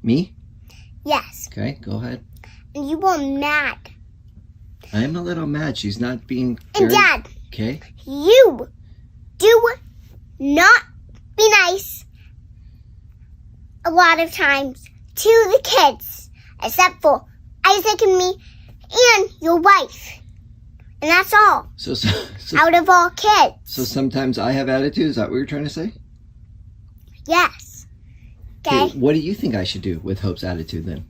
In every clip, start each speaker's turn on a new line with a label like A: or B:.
A: Me?
B: Yes.
A: Okay, go ahead.
B: And you were mad.
A: I'm a little mad. She's not being
B: And
A: very...
B: Dad,
A: Okay.
B: you do not be nice a lot of times to the kids, except for Isaac and me and your wife. And that's all.
A: So
B: Out of all kids.
A: so sometimes I have attitude. Is that what you're trying to say?
B: Yes. Okay?
A: What do you think I should do with Hope's attitude then?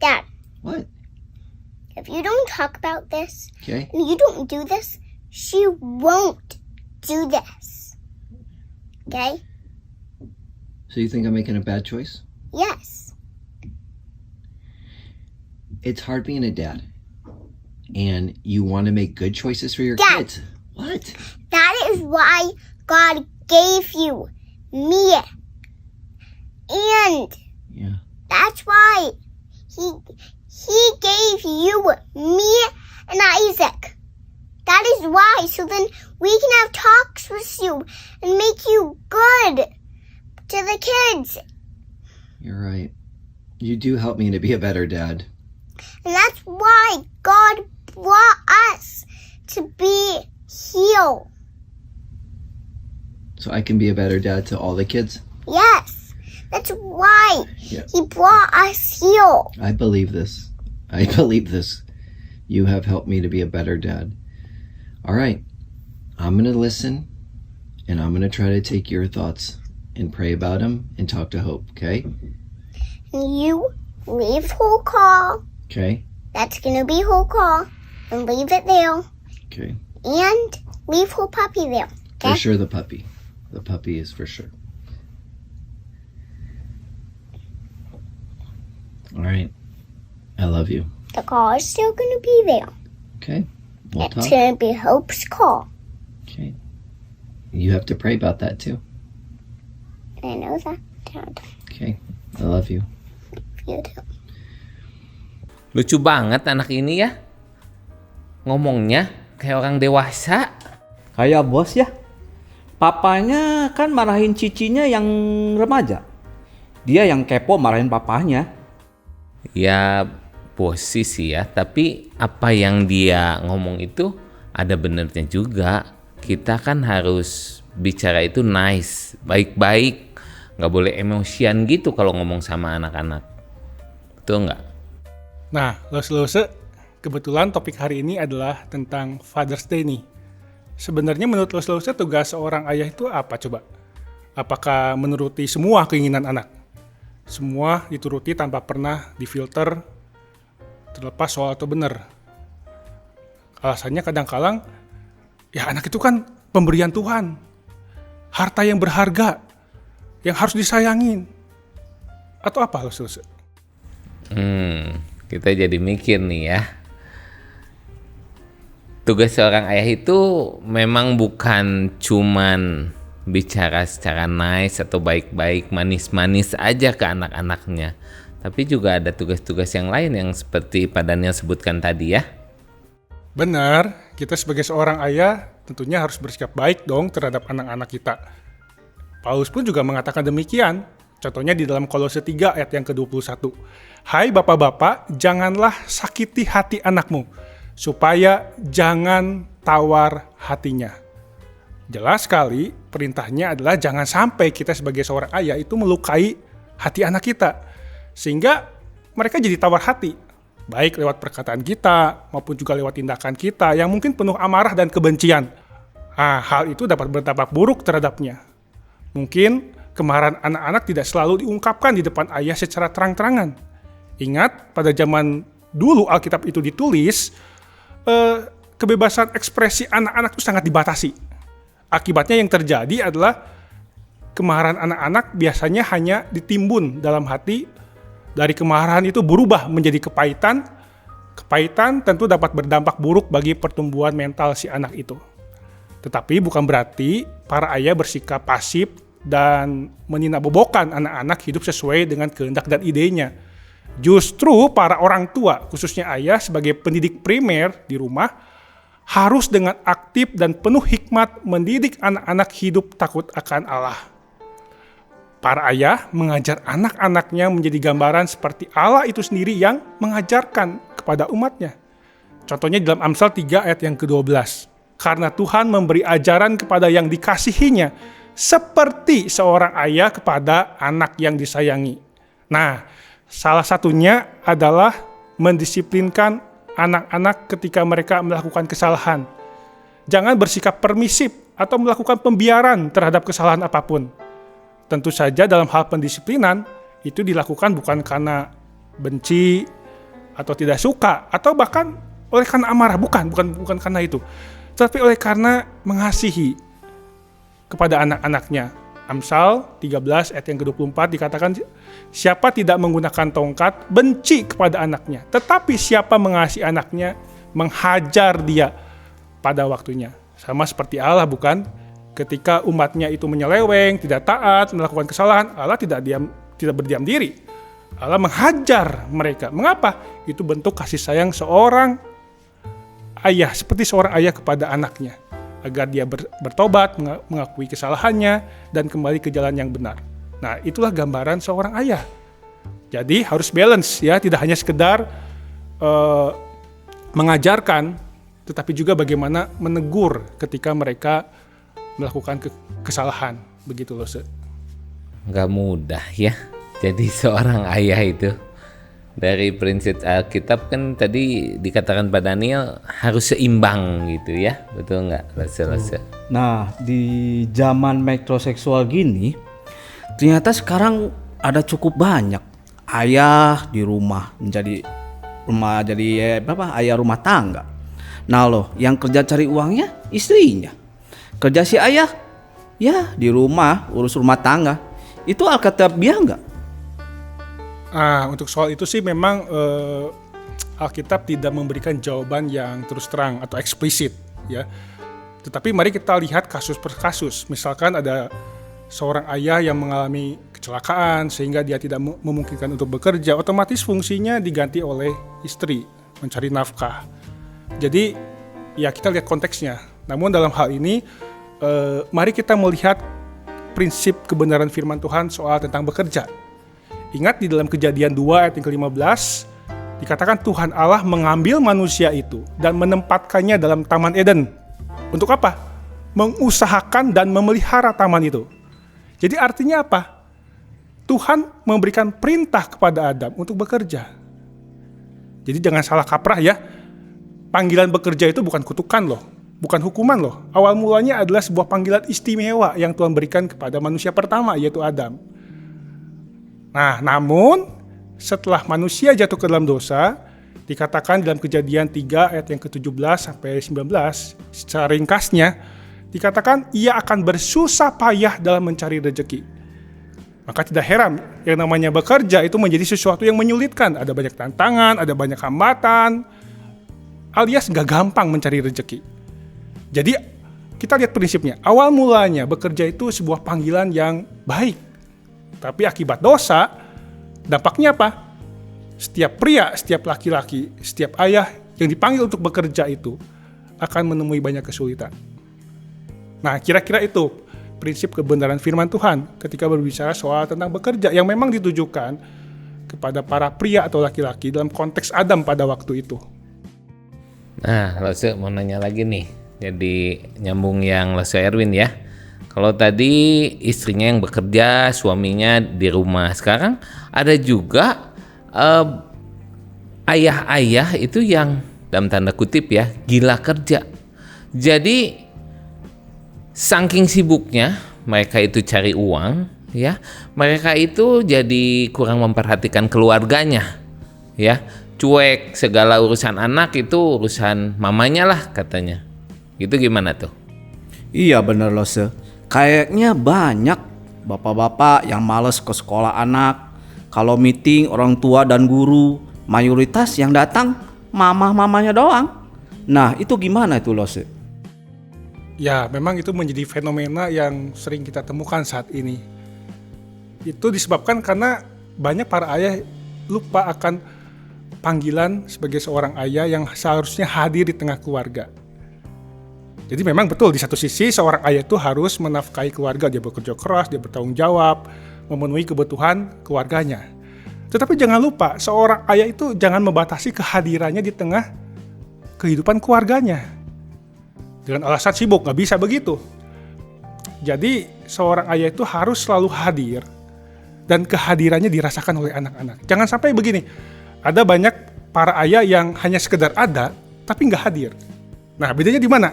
B: Dad,
A: What?
B: if you don't talk about this
A: Okay.
B: and you don't do this, she won't do this. Okay?
A: So you think I'm making a bad choice?
B: Yes.
A: It's hard being a dad. And you want to make good choices for your
B: Dad.
A: kids. What?
B: That is why God gave you me. And
A: Yeah.
B: that's why he gave you me and Isaac. That is why. So then we can have talks with you and make you good to the kids.
A: You're right. You do help me to be a better dad.
B: And that's why God brought us to be here.
A: So I can be a better dad to all the kids?
B: Yes. That's why
A: Yeah.
B: he brought us here.
A: I believe this. I believe this. You have helped me to be a better dad. All right. I'm going to listen, and I'm going to try to take your thoughts and pray about them and talk to Hope, okay?
B: And you leave her call.
A: Okay?
B: That's gonna be her call. And leave it there.
A: Okay.
B: And leave her puppy there.
A: For
B: Okay?
A: sure the puppy. The puppy is for sure. All right. I love you.
B: The call is still gonna be there.
A: Okay? We'll
B: It's
A: talk.
B: gonna be Hope's call.
A: Okay. You have to pray about that too.
B: I know that, Dad.
A: Okay. I love you.
B: You too.
C: Lucu banget anak ini ya. Ngomongnya kayak orang dewasa.
D: Kayak bos ya. Papanya kan marahin cicinya yang remaja. Dia yang kepo marahin papanya.
C: Ya bosi sih ya. Tapi apa yang dia ngomong itu ada benernya juga. Kita kan harus bicara itu nice, baik-baik. Nggak boleh emosian gitu kalau ngomong sama anak-anak. Betul nggak?
E: Nah, Lose-Lose, kebetulan topik hari ini adalah tentang Father's Day nih. Sebenarnya menurut Lose-Lose tugas seorang ayah itu apa coba? Apakah menuruti semua keinginan anak? Semua dituruti tanpa pernah difilter, terlepas soal atau benar. Alasannya kadang-kadang, ya anak itu kan pemberian Tuhan. Harta yang berharga, yang harus disayangin. Atau apa Lose-Lose?
C: Kita jadi mikir nih ya. Tugas seorang ayah itu memang bukan cuman bicara secara nice atau baik-baik, manis-manis aja ke anak-anaknya. Tapi juga ada tugas-tugas yang lain yang seperti Pak Daniel sebutkan tadi ya.
E: Benar, kita sebagai seorang ayah tentunya harus bersikap baik dong terhadap anak-anak kita. Paulus pun juga mengatakan demikian. Contohnya di dalam Kolose 3 ayat yang ke-21. Hai bapak-bapak, janganlah sakiti hati anakmu, supaya jangan tawar hatinya. Jelas sekali, perintahnya adalah jangan sampai kita sebagai seorang ayah itu melukai hati anak kita. Sehingga mereka jadi tawar hati. Baik lewat perkataan kita, maupun juga lewat tindakan kita yang mungkin penuh amarah dan kebencian. Hal itu dapat berdampak buruk terhadapnya. Mungkin kemarahan anak-anak tidak selalu diungkapkan di depan ayah secara terang-terangan. Ingat, pada zaman dulu Alkitab itu ditulis, kebebasan ekspresi anak-anak itu sangat dibatasi. Akibatnya yang terjadi adalah kemarahan anak-anak biasanya hanya ditimbun dalam hati. Dari kemarahan itu berubah menjadi kepahitan. Kepahitan tentu dapat berdampak buruk bagi pertumbuhan mental si anak itu. Tetapi bukan berarti para ayah bersikap pasif dan meninabobokan anak-anak hidup sesuai dengan kehendak dan idenya. Justru para orang tua, khususnya ayah sebagai pendidik primer di rumah, harus dengan aktif dan penuh hikmat mendidik anak-anak hidup takut akan Allah. Para ayah mengajar anak-anaknya menjadi gambaran seperti Allah itu sendiri yang mengajarkan kepada umatnya. Contohnya dalam Amsal 3 ayat yang ke-12. Karena Tuhan memberi ajaran kepada yang dikasihinya, seperti seorang ayah kepada anak yang disayangi. Nah, salah satunya adalah mendisiplinkan anak-anak ketika mereka melakukan kesalahan. Jangan bersikap permisif atau melakukan pembiaran terhadap kesalahan apapun. Tentu saja dalam hal pendisiplinan, itu dilakukan bukan karena benci atau tidak suka, atau bahkan oleh karena amarah, bukan karena itu. Tapi oleh karena mengasihi kepada anak-anaknya. Amsal 13 ayat yang ke-24 dikatakan, siapa tidak menggunakan tongkat, benci kepada anaknya. Tetapi siapa mengasihi anaknya, menghajar dia pada waktunya. Sama seperti Allah, bukan? Ketika umatnya itu menyeleweng, tidak taat, melakukan kesalahan, Allah tidak berdiam diri. Allah menghajar mereka. Mengapa? Itu bentuk kasih sayang seorang ayah, seperti seorang ayah kepada anaknya, agar dia bertobat, mengakui kesalahannya, dan kembali ke jalan yang benar. Nah, itulah gambaran seorang ayah. Jadi harus balance ya, tidak hanya sekedar mengajarkan, tetapi juga bagaimana menegur ketika mereka melakukan kesalahan. Begitu loh,
C: Nggak mudah ya jadi seorang ayah itu. Dari prinsip Alkitab kan tadi dikatakan Pak Daniel harus seimbang gitu ya, betul nggak?
D: Nah, di zaman metroseksual gini, ternyata sekarang ada cukup banyak ayah di rumah jadi ayah rumah tangga. Nah loh, yang kerja cari uangnya istrinya, kerja si ayah ya di rumah urus rumah tangga. Itu Alkitabiah nggak?
E: Untuk soal itu sih memang Alkitab tidak memberikan jawaban yang terus terang atau eksplisit ya. Tetapi mari kita lihat kasus per kasus. Misalkan ada seorang ayah yang mengalami kecelakaan sehingga dia tidak memungkinkan untuk bekerja, otomatis fungsinya diganti oleh istri mencari nafkah. Jadi ya kita lihat konteksnya. Namun dalam hal ini mari kita melihat prinsip kebenaran firman Tuhan soal tentang bekerja. Ingat di dalam Kejadian 2 ayat yang ke-15 dikatakan Tuhan Allah mengambil manusia itu dan menempatkannya dalam Taman Eden. Untuk apa? Mengusahakan dan memelihara taman itu. Jadi artinya apa? Tuhan memberikan perintah kepada Adam untuk bekerja. Jadi jangan salah kaprah ya. Panggilan bekerja itu bukan kutukan loh, bukan hukuman loh. Awal mulanya adalah sebuah panggilan istimewa yang Tuhan berikan kepada manusia pertama, yaitu Adam. Nah, namun setelah manusia jatuh ke dalam dosa, dikatakan dalam Kejadian 3 ayat yang ke-17 sampai 19, secara ringkasnya, dikatakan ia akan bersusah payah dalam mencari rezeki. Maka tidak heran, yang namanya bekerja itu menjadi sesuatu yang menyulitkan. Ada banyak tantangan, ada banyak hambatan, alias gak gampang mencari rezeki. Jadi kita lihat prinsipnya, awal mulanya bekerja itu sebuah panggilan yang baik. Tapi akibat dosa, dampaknya apa? Setiap pria, setiap laki-laki, setiap ayah yang dipanggil untuk bekerja itu akan menemui banyak kesulitan. Nah, kira-kira itu prinsip kebenaran firman Tuhan ketika berbicara soal tentang bekerja yang memang ditujukan kepada para pria atau laki-laki dalam konteks Adam pada waktu itu.
C: Nah, Lose mau nanya lagi nih. Jadi nyambung yang Lose Erwin ya. Kalau tadi istrinya yang bekerja, suaminya di rumah. Sekarang ada juga ayah-ayah itu yang dalam tanda kutip ya, gila kerja. Jadi saking sibuknya mereka itu cari uang ya, mereka itu jadi kurang memperhatikan keluarganya ya. Cuek, segala urusan anak itu urusan mamanya lah katanya. Gitu gimana tuh?
D: Iya bener loh, kayaknya banyak bapak-bapak yang males ke sekolah anak. Kalau meeting orang tua dan guru, mayoritas yang datang mamah-mamanya doang. Nah itu gimana itu loh,
E: Ya memang itu menjadi fenomena yang sering kita temukan saat ini. Itu disebabkan karena banyak para ayah lupa akan panggilan sebagai seorang ayah yang seharusnya hadir di tengah keluarga. Jadi memang betul di satu sisi seorang ayah itu harus menafkahi keluarga, dia bekerja keras, dia bertanggung jawab, memenuhi kebutuhan keluarganya. Tetapi jangan lupa, seorang ayah itu jangan membatasi kehadirannya di tengah kehidupan keluarganya. Dengan alasan sibuk, nggak bisa begitu. Jadi seorang ayah itu harus selalu hadir dan kehadirannya dirasakan oleh anak-anak. Jangan sampai begini, ada banyak para ayah yang hanya sekedar ada tapi nggak hadir. Nah, bedanya di mana?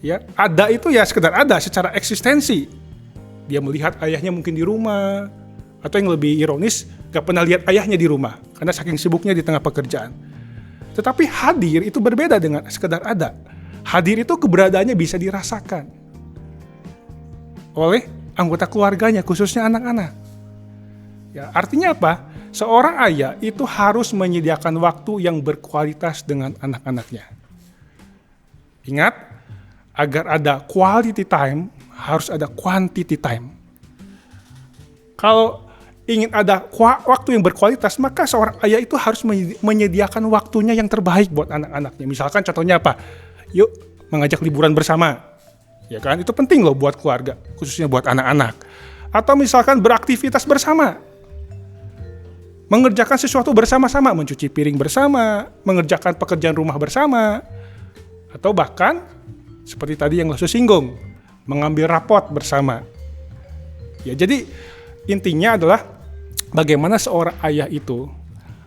E: Ya, ada itu ya sekedar ada secara eksistensi. Dia melihat ayahnya mungkin di rumah, atau yang lebih ironis, nggak pernah lihat ayahnya di rumah karena saking sibuknya di tengah pekerjaan. Tetapi hadir itu berbeda dengan sekedar ada. Hadir itu keberadaannya bisa dirasakan oleh anggota keluarganya, khususnya anak-anak. Ya, artinya apa? Seorang ayah itu harus menyediakan waktu yang berkualitas dengan anak-anaknya. Ingat, agar ada quality time, harus ada quantity time. Kalau ingin ada waktu yang berkualitas, maka seorang ayah itu harus menyediakan waktunya yang terbaik buat anak-anaknya. Misalkan contohnya apa? Yuk, mengajak liburan bersama. Ya kan, itu penting loh buat keluarga, khususnya buat anak-anak. Atau misalkan beraktivitas bersama. Mengerjakan sesuatu bersama-sama, mencuci piring bersama, mengerjakan pekerjaan rumah bersama. Atau bahkan, seperti tadi yang Lose singgung, mengambil rapot bersama. Ya, jadi intinya adalah bagaimana seorang ayah itu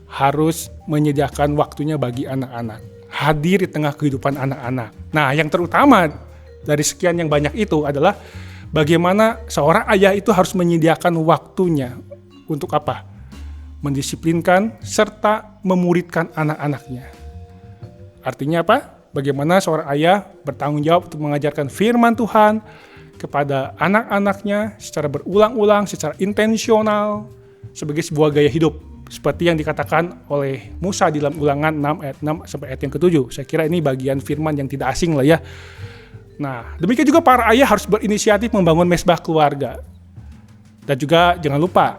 E: harus menyediakan waktunya bagi anak-anak. Hadir di tengah kehidupan anak-anak. Nah, yang terutama dari sekian yang banyak itu adalah bagaimana seorang ayah itu harus menyediakan waktunya untuk apa? Mendisiplinkan serta memuridkan anak-anaknya. Artinya apa? Bagaimana seorang ayah bertanggung jawab untuk mengajarkan firman Tuhan kepada anak-anaknya secara berulang-ulang, secara intensional, sebagai sebuah gaya hidup. Seperti yang dikatakan oleh Musa di dalam Ulangan 6 ayat 6 sampai ayat yang ke-7. Saya kira ini bagian firman yang tidak asing lah ya. Nah, demikian juga para ayah harus berinisiatif membangun mesbah keluarga. Dan juga jangan lupa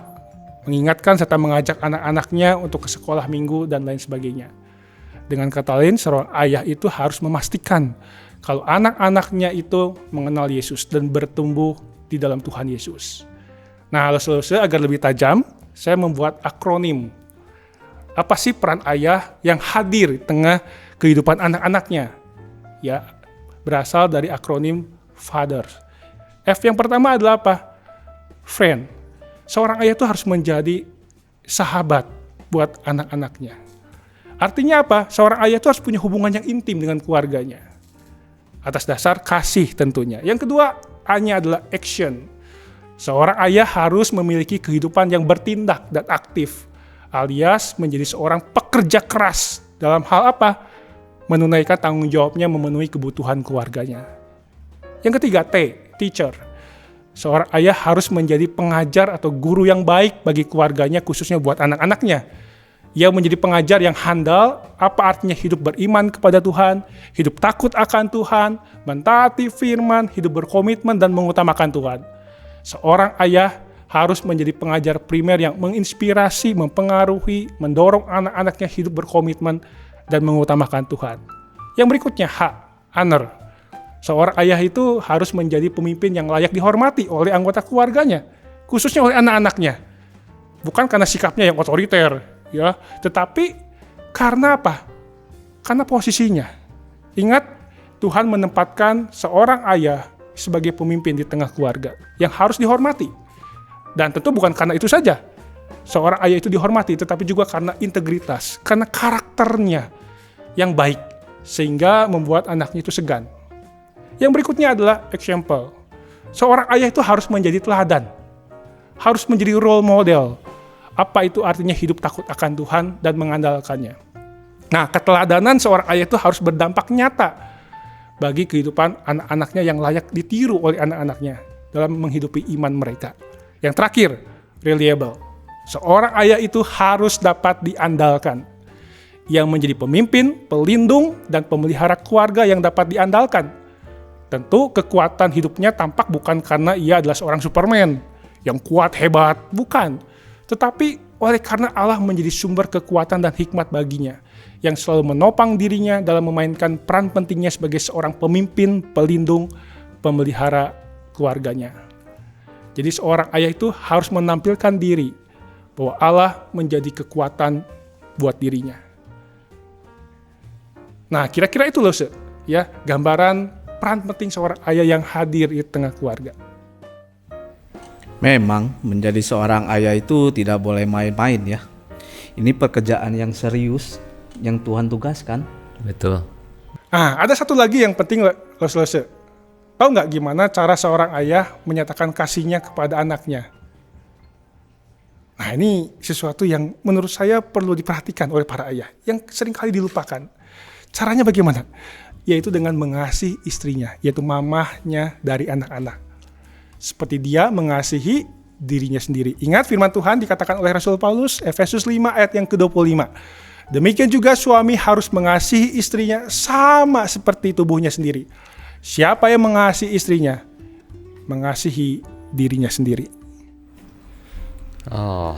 E: mengingatkan serta mengajak anak-anaknya untuk ke sekolah minggu dan lain sebagainya. Dengan kata lain, seorang ayah itu harus memastikan kalau anak-anaknya itu mengenal Yesus dan bertumbuh di dalam Tuhan Yesus. Nah, Lose agar lebih tajam, saya membuat akronim. Apa sih peran ayah yang hadir di tengah kehidupan anak-anaknya? Ya, berasal dari akronim FATHER. F yang pertama adalah apa? Friend. Seorang ayah itu harus menjadi sahabat buat anak-anaknya. Artinya apa? Seorang ayah itu harus punya hubungan yang intim dengan keluarganya. Atas dasar kasih tentunya. Yang kedua, A-nya adalah action. Seorang ayah harus memiliki kehidupan yang bertindak dan aktif, alias menjadi seorang pekerja keras dalam hal apa? Menunaikan tanggung jawabnya memenuhi kebutuhan keluarganya. Yang ketiga, T, teacher. Seorang ayah harus menjadi pengajar atau guru yang baik bagi keluarganya, khususnya buat anak-anaknya. Ia menjadi pengajar yang handal, apa artinya hidup beriman kepada Tuhan, hidup takut akan Tuhan, mentaati firman, hidup berkomitmen dan mengutamakan Tuhan. Seorang ayah harus menjadi pengajar primer yang menginspirasi, mempengaruhi, mendorong anak-anaknya hidup berkomitmen dan mengutamakan Tuhan. Yang berikutnya, H, honor. Seorang ayah itu harus menjadi pemimpin yang layak dihormati oleh anggota keluarganya, khususnya oleh anak-anaknya. Bukan karena sikapnya yang otoriter, ya, tetapi karena apa? Karena posisinya. Ingat, Tuhan menempatkan seorang ayah sebagai pemimpin di tengah keluarga yang harus dihormati. Dan tentu bukan karena itu saja. Seorang ayah itu dihormati, tetapi juga karena integritas, karena karakternya yang baik, sehingga membuat anaknya itu segan. Yang berikutnya adalah example. Seorang ayah itu harus menjadi teladan, harus menjadi role model. Apa itu artinya hidup takut akan Tuhan dan mengandalkannya. Nah, keteladanan seorang ayah itu harus berdampak nyata bagi kehidupan anak-anaknya yang layak ditiru oleh anak-anaknya dalam menghidupi iman mereka. Yang terakhir, reliable. Seorang ayah itu harus dapat diandalkan, yang menjadi pemimpin, pelindung, dan pemelihara keluarga yang dapat diandalkan. Tentu kekuatan hidupnya tampak bukan karena ia adalah seorang Superman yang kuat, hebat, bukan. Tetapi oleh karena Allah menjadi sumber kekuatan dan hikmat baginya, yang selalu menopang dirinya dalam memainkan peran pentingnya sebagai seorang pemimpin, pelindung, pemelihara keluarganya. Jadi seorang ayah itu harus menampilkan diri bahwa Allah menjadi kekuatan buat dirinya. Nah, kira-kira itu loh, ya, gambaran peran penting seorang ayah yang hadir di tengah keluarga.
D: Memang menjadi seorang ayah itu tidak boleh main-main ya. Ini pekerjaan yang serius yang Tuhan tugaskan.
C: Betul.
E: Nah, ada satu lagi yang penting, Lose. Tahu nggak gimana cara seorang ayah menyatakan kasihnya kepada anaknya? Nah, ini sesuatu yang menurut saya perlu diperhatikan oleh para ayah, yang seringkali dilupakan. Caranya bagaimana? Yaitu dengan mengasihi istrinya, yaitu mamahnya dari anak-anak. Seperti dia mengasihi dirinya sendiri. Ingat firman Tuhan dikatakan oleh Rasul Paulus, Efesus 5 ayat yang ke-25. Demikian juga suami harus mengasihi istrinya sama seperti tubuhnya sendiri. Siapa yang mengasihi istrinya, mengasihi dirinya sendiri.
C: Oh,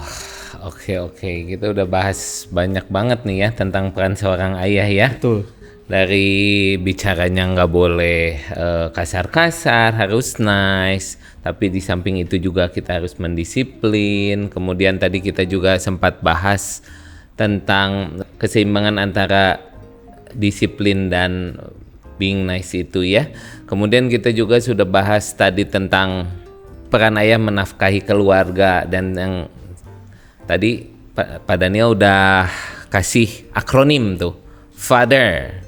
C: oke. Kita udah bahas banyak banget nih ya tentang peran seorang ayah ya.
D: Betul.
C: Dari bicaranya nggak boleh kasar-kasar, harus nice. Tapi di samping itu juga kita harus mendisiplin. Kemudian tadi kita juga sempat bahas tentang keseimbangan antara disiplin dan being nice itu ya. Kemudian kita juga sudah bahas tadi tentang peran ayah menafkahi keluarga, dan yang tadi Pak Daniel udah kasih akronim tuh, Father.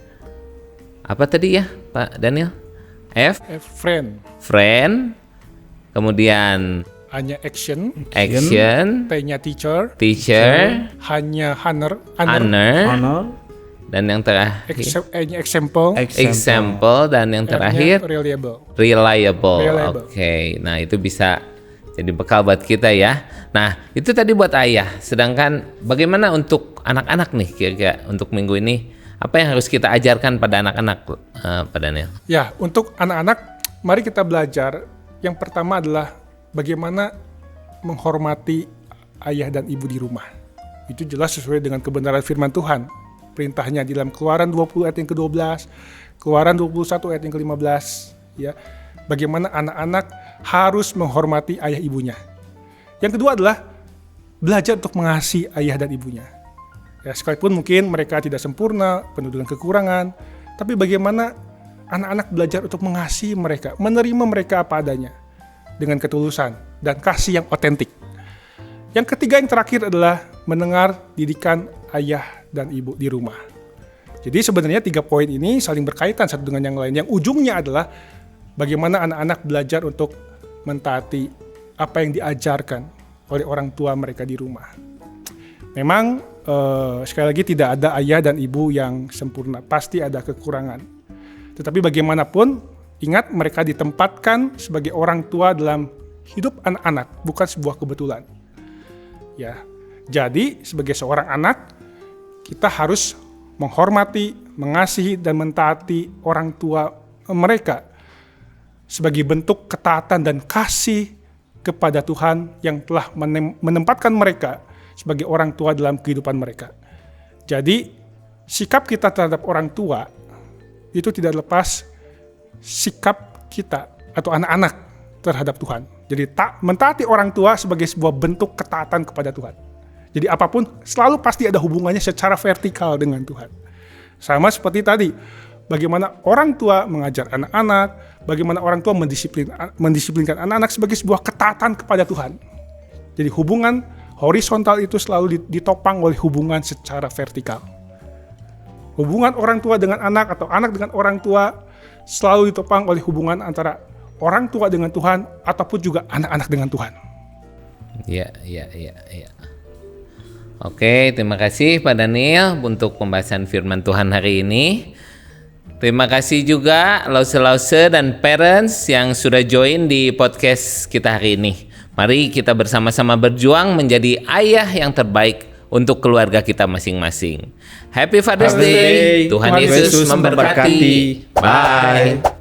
C: Apa tadi ya Pak Daniel? Friend. Kemudian
E: Hanya action. T-nya teacher. Hanya honor.
D: Honor.
C: Dan yang terakhir
E: Example.
C: Dan yang terakhir reliable.
E: Reliable.
C: Oke. Nah, itu bisa jadi bekal buat kita ya. Nah, itu tadi buat ayah. Sedangkan bagaimana untuk anak-anak nih kira-kira untuk minggu ini? Apa yang harus kita ajarkan pada anak-anak, Pak Daniel?
E: Ya, untuk anak-anak, mari kita belajar. Yang pertama adalah bagaimana menghormati ayah dan ibu di rumah. Itu jelas sesuai dengan kebenaran firman Tuhan. Perintahnya di dalam Keluaran 20 ayat yang ke-12, Keluaran 21 ayat yang ke-15. Ya, bagaimana anak-anak harus menghormati ayah ibunya. Yang kedua adalah belajar untuk mengasihi ayah dan ibunya. Ya, sekalipun mungkin mereka tidak sempurna, penuh dengan kekurangan, tapi bagaimana anak-anak belajar untuk mengasihi mereka, menerima mereka apa adanya, dengan ketulusan dan kasih yang otentik. Yang ketiga, yang terakhir adalah mendengar didikan ayah dan ibu di rumah. Jadi sebenarnya 3 poin ini saling berkaitan satu dengan yang lain. Yang ujungnya adalah bagaimana anak-anak belajar untuk mentaati apa yang diajarkan oleh orang tua mereka di rumah. Memang sekali lagi tidak ada ayah dan ibu yang sempurna, pasti ada kekurangan. Tetapi bagaimanapun, ingat mereka ditempatkan sebagai orang tua dalam hidup anak-anak, bukan sebuah kebetulan. Ya, jadi sebagai seorang anak, kita harus menghormati, mengasihi dan mentaati orang tua mereka sebagai bentuk ketaatan dan kasih kepada Tuhan yang telah menempatkan mereka sebagai orang tua dalam kehidupan mereka. Jadi, sikap kita terhadap orang tua itu tidak lepas sikap kita atau anak-anak terhadap Tuhan. Jadi, mentaati orang tua sebagai sebuah bentuk ketaatan kepada Tuhan. Jadi, apapun selalu pasti ada hubungannya secara vertikal dengan Tuhan. Sama seperti tadi, bagaimana orang tua mengajar anak-anak, bagaimana orang tua mendisiplinkan anak-anak sebagai sebuah ketaatan kepada Tuhan. Jadi, hubungan horizontal itu selalu ditopang oleh hubungan secara vertikal. Hubungan orang tua dengan anak atau anak dengan orang tua selalu ditopang oleh hubungan antara orang tua dengan Tuhan ataupun juga anak-anak dengan Tuhan.
C: Ya. Oke, terima kasih Pak Daniel untuk pembahasan firman Tuhan hari ini. Terima kasih juga lause-lause dan parents yang sudah join di podcast kita hari ini. Mari kita bersama-sama berjuang menjadi ayah yang terbaik untuk keluarga kita masing-masing. Happy Father's Day. Tuhan Yesus memberkati. Bye.